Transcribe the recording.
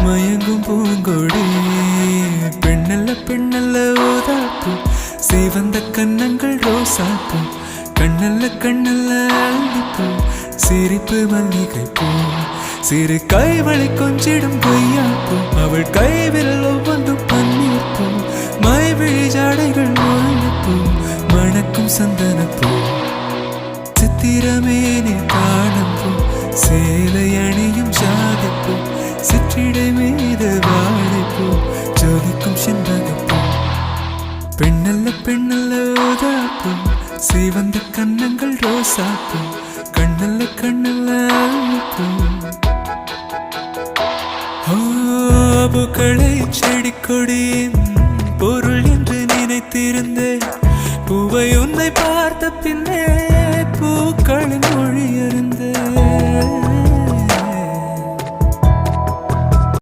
மயங்கும் பூங்கொடி பெண்ணல்ல பெண்ணல்ல ஓதாப்பு சேவந்த கன்னங்கள் ரோசாப்பு கண்ணல்ல கண்ணல்ல அள்ளிப்பூ சிரிப்பு மல்லிகை பூ சிறு கைவளை கொஞ்சிடும் பொய்யாப்பூ அவள் கைவிரல் ஒவ்வொன்றும் பன்னீர் பூ மைவிழி ஜாடைகள் முள்ளிப்பூ மணக்கும் சந்தனப்பூ சித்திரமேனி தாழம்பூ சேலை அணியும் ஜாதிப்பூ சிற்றிடை மீது வாழைப்பூ ஜோதிக்கும் செண்பகப்பூ பெண்ணல்ல பெண்ணல்ல ஓதாப்பூ சேவந்த கன்னங்கள் ரோசாப்பூ கண்ணல்ல கண்ணல்ல அள்ளிப்பூ பூக்களை செடி கொடியின் பொருள் என்று நினைத்திருந்தேன் பூவை உன்னை பார்த்த பின்னே